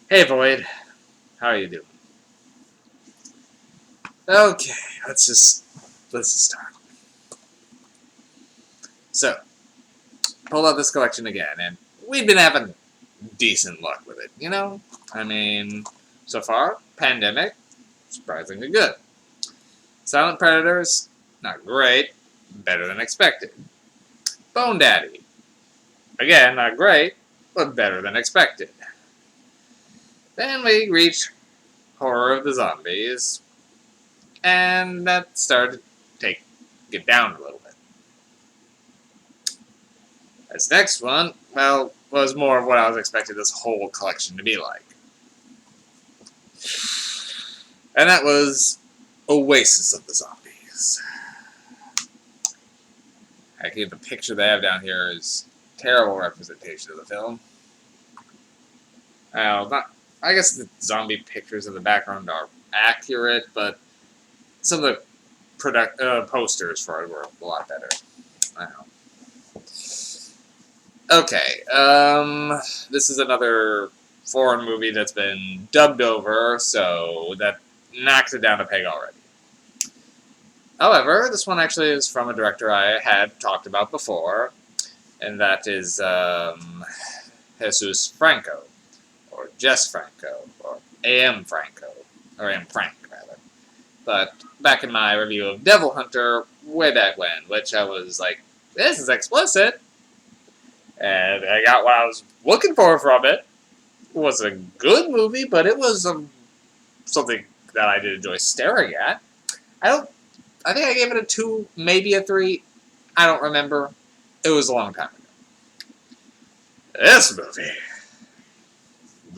Hey Void, how are you doing? Okay, let's just start. So, pulled out this collection again, and we've been having decent luck with it. I mean, so far, Pandemic, surprisingly good. Silent Predators, not great, better than expected. Bone Daddy, again, not great, but better than expected. Then we reach Horror of the Zombies, and that started to get down a little bit. This next one, well, was more of what I was expecting this whole collection to be like. And that was Oasis of the Zombies. Actually, the picture they have down here is terrible representation of the film. I guess the zombie pictures in the background are accurate, but some of the posters for it were a lot better. I don't know. Okay, this is another foreign movie that's been dubbed over, so that knocks it down a peg already. However, this one actually is from a director I had talked about before, and that is Jesus Franco, or Jess Franco, or A.M. Franco, or A.M. Frank, rather. But back in my review of Devil Hunter, way back when, which I was like, this is explicit, and I got what I was looking for from it. It was a good movie, but it was something that I did enjoy staring at. I think I gave it a 2, maybe a 3. I don't remember. It was a long time ago. This movie.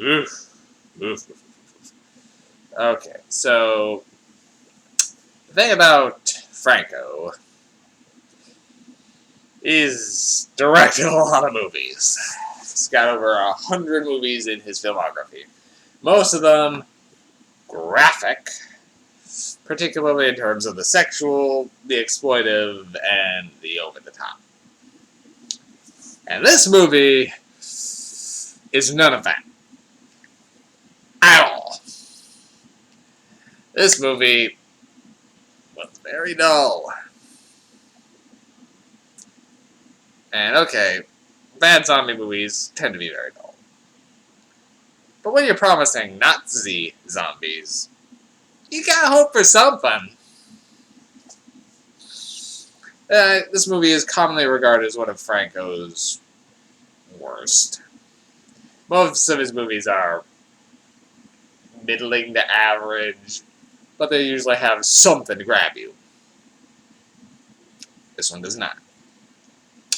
Oof. Oof. Okay, so the thing about Franco is directed a lot of movies. He's got over 100 movies in his filmography. Most of them graphic, particularly in terms of the sexual, the exploitive, and the over-the-top. And this movie is none of that. At all. This movie was very dull. And okay, bad zombie movies tend to be very dull. But when you're promising Nazi zombies, you gotta hope for something. This movie is commonly regarded as one of Franco's worst. Most of his movies are middling to average, but they usually have something to grab you. This one does not.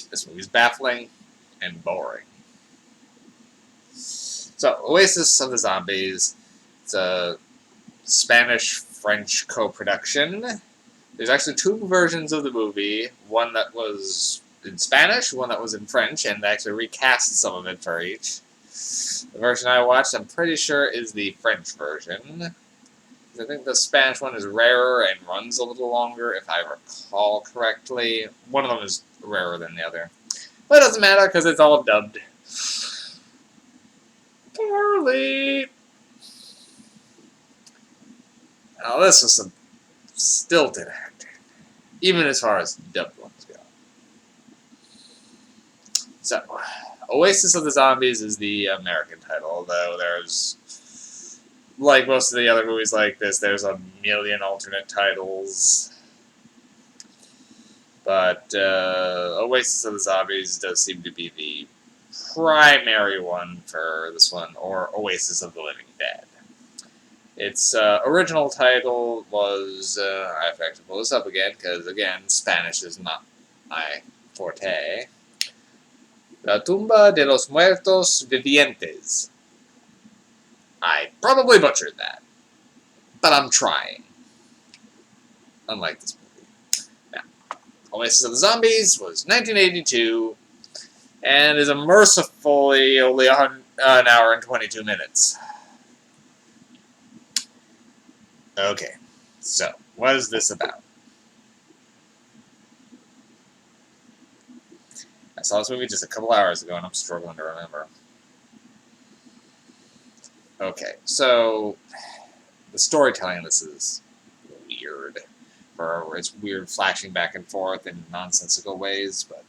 This movie's baffling and boring. So, Oasis of the Zombies. It's a Spanish-French co-production. There's actually 2 versions of the movie. One that was in Spanish, one that was in French, and they actually recast some of it for each. The version I watched, I'm pretty sure, is the French version. I think the Spanish one is rarer and runs a little longer, if I recall correctly. One of them is rarer than the other. But it doesn't matter, because it's all dubbed poorly. Now, this was some stilted acting, even as far as dubbed ones go. So, Oasis of the Zombies is the American title, though there's, like most of the other movies like this, there's a million alternate titles. But Oasis of the Zombies does seem to be the primary one for this one, or Oasis of the Living Dead. Its original title was, I have to pull this up again, because again, Spanish is not my forte. La tumba de los muertos vivientes. I probably butchered that, but I'm trying. Unlike this movie. Now, Oasis of the Zombies was 1982, and is a mercifully only an hour and 22 minutes. Okay, so, what is this about? I saw this movie just a couple hours ago, and I'm struggling to remember. Okay, so the storytelling in this is weird. It's weird flashing back and forth in nonsensical ways, but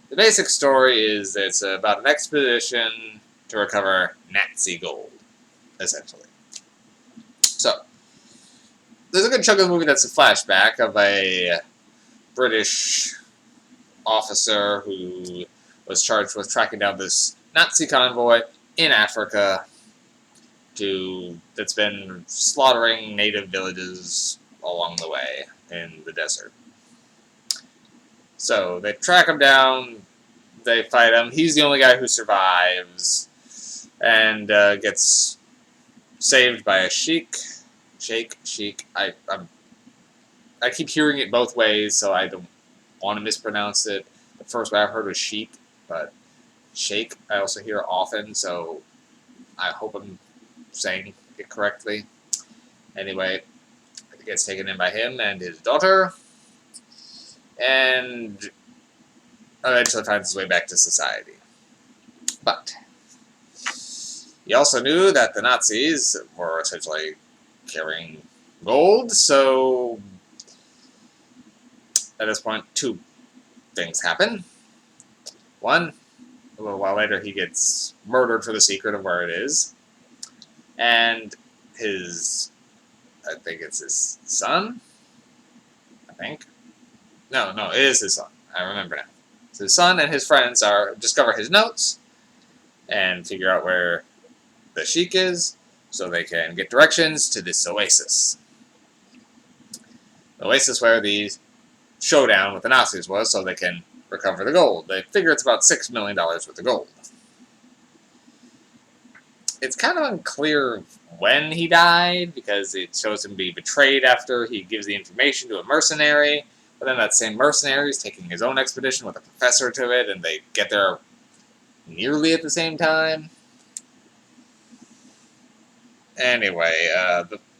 the basic story is that it's about an expedition to recover Nazi gold, essentially. So, there's a good chunk of the movie that's a flashback of a British officer who was charged with tracking down this Nazi convoy in Africa that's been slaughtering native villages along the way in the desert. So they track him down, they fight him. He's the only guy who survives and gets saved by a sheik. Sheik. I keep hearing it both ways, so I don't want to mispronounce it. The first way I heard was sheik, but sheik I also hear often, so I hope I'm saying it correctly. Anyway, it gets taken in by him and his daughter, and eventually finds his way back to society. But he also knew that the Nazis were essentially carrying gold, so at this point, two things happen. One, a little while later, he gets murdered for the secret of where it is, and I think it's his son? I think? No, it is his son. I remember now. So his son and his friends discover his notes and figure out where the sheik is so they can get directions to this oasis. The oasis where the showdown with the Nazis was so they can recover the gold. They figure it's about $6 million worth of gold. It's kind of unclear when he died because it shows him be betrayed after he gives the information to a mercenary. But then that same mercenary is taking his own expedition with a professor to it, and they get there nearly at the same time. Anyway,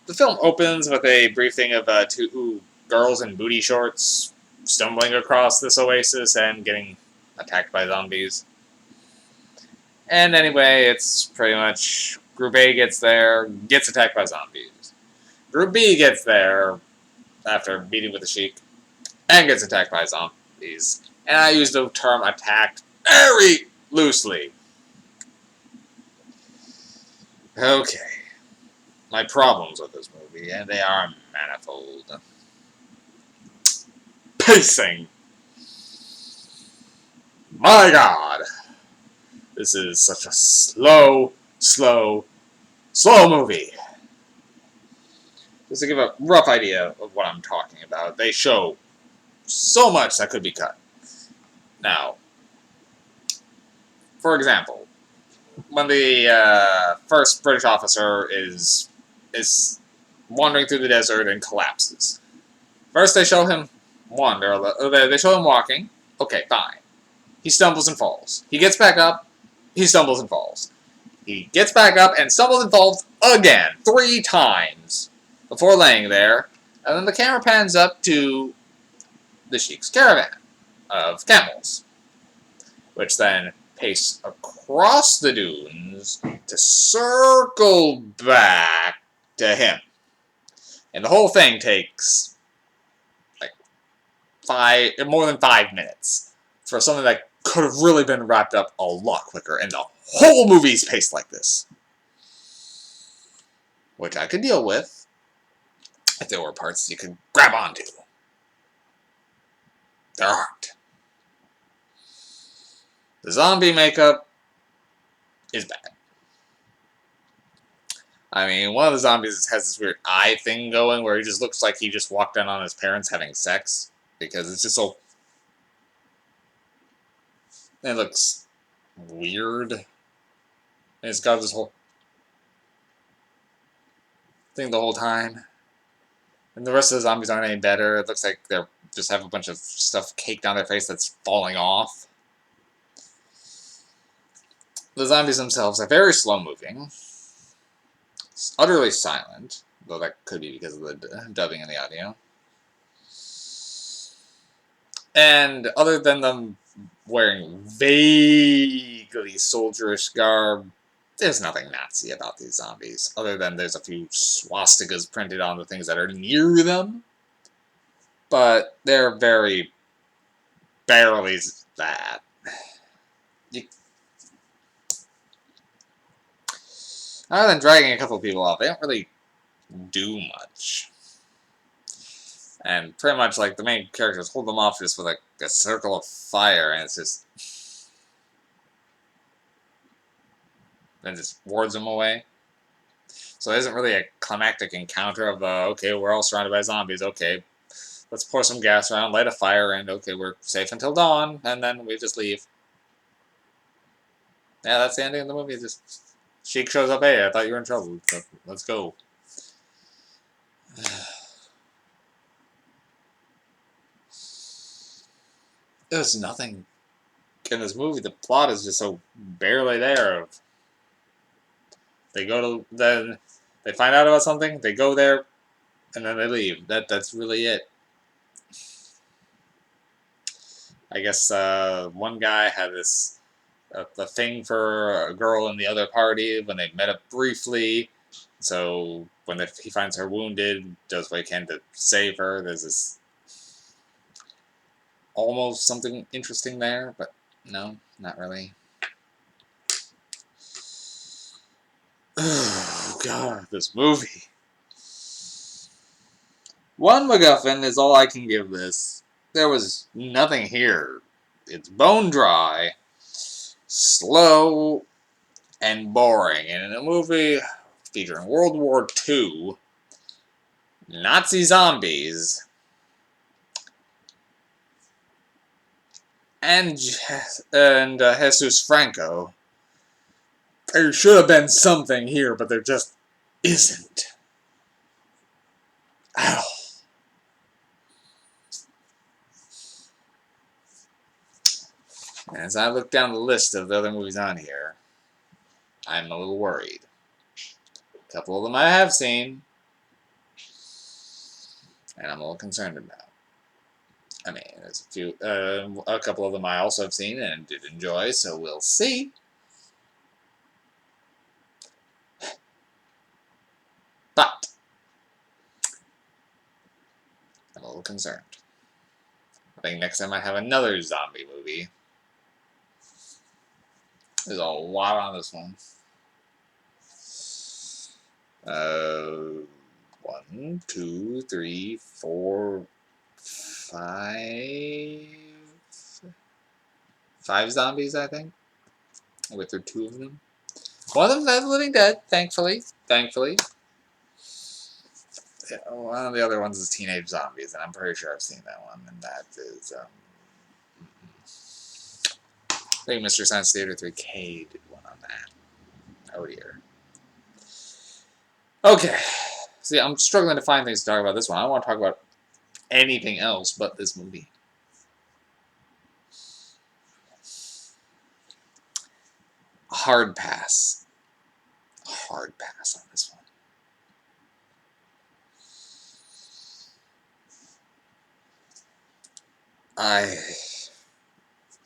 the film opens with a brief thing of two girls in booty shorts stumbling across this oasis and getting attacked by zombies. And anyway, it's pretty much Group A gets there, gets attacked by zombies. Group B gets there after meeting with the sheik and gets attacked by zombies. And I use the term attacked very loosely. Okay. My problems with this movie, and they are manifold. Pacing. My God. This is such a slow movie. Just to give a rough idea of what I'm talking about, they show so much that could be cut. Now, for example, when the first British officer is wandering through the desert and collapses. First, they show him they show him walking. Okay, fine. He stumbles and falls. He gets back up. He stumbles and falls. He gets back up and stumbles and falls again 3 times before laying there. And then the camera pans up to the sheik's caravan of camels, which then pace across the dunes to circle back to him. And the whole thing takes more than 5 minutes for something that could have really been wrapped up a lot quicker. And the whole movie's paced like this. Which I could deal with if there were parts you could grab onto. There aren't. The zombie makeup is bad. I mean, one of the zombies has this weird eye thing going where he just looks like he just walked in on his parents having sex. Because it's just so... It looks weird. And it's got this whole thing the whole time. And the rest of the zombies aren't any better. It looks like they're just have a bunch of stuff caked on their face that's falling off. The zombies themselves are very slow-moving. Utterly silent. Though that could be because of the dubbing in the audio. And other than them wearing vaguely soldierish garb, there's nothing Nazi about these zombies, other than there's a few swastikas printed on the things that are near them. But they're very barely that. Other than dragging a couple people off, they don't really do much. And pretty much, like, the main characters hold them off just with, like, a circle of fire, and it's just... then just wards them away. So there isn't really a climactic encounter of, okay, we're all surrounded by zombies, okay, let's pour some gas around, light a fire, and okay, we're safe until dawn, and then we just leave. Yeah, that's the ending of the movie. Just Sheik shows up, hey, I thought you were in trouble, let's go. There's nothing in this movie. The plot is just so barely there. They go to, then they find out about something, they go there, and then they leave. That's really it. I guess one guy had this a thing for a girl in the other party when they met up briefly. So when he finds her wounded, does what he can to save her. There's this almost something interesting there, but no, not really. Oh god, this movie. One MacGuffin is all I can give this. There was nothing here. It's bone dry, slow, and boring. And in a movie featuring World War II, Nazi zombies, and Jesus Franco, there should have been something here, but there just isn't. Ow. As I look down the list of the other movies on here, I'm a little worried. A couple of them I have seen, and I'm a little concerned about. I mean, there's a couple of them I also have seen and did enjoy, so we'll see. But I'm a little concerned. I think next time I have another zombie movie. There's a lot on this one. 1, 2, 3, 4, 5. 5 zombies, I think. With there 2 of them. One of them's Night of the Living Dead, thankfully. Yeah, one of the other ones is Teenage Zombies, and I'm pretty sure I've seen that one. And that is, I think Mr. Science Theater 3K did one on that. Oh dear. Okay. See, I'm struggling to find things to talk about this one. I don't want to talk about anything else but this movie. Hard pass. Hard pass on this one.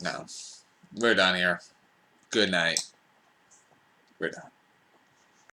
No. We're done here. Good night. We're done.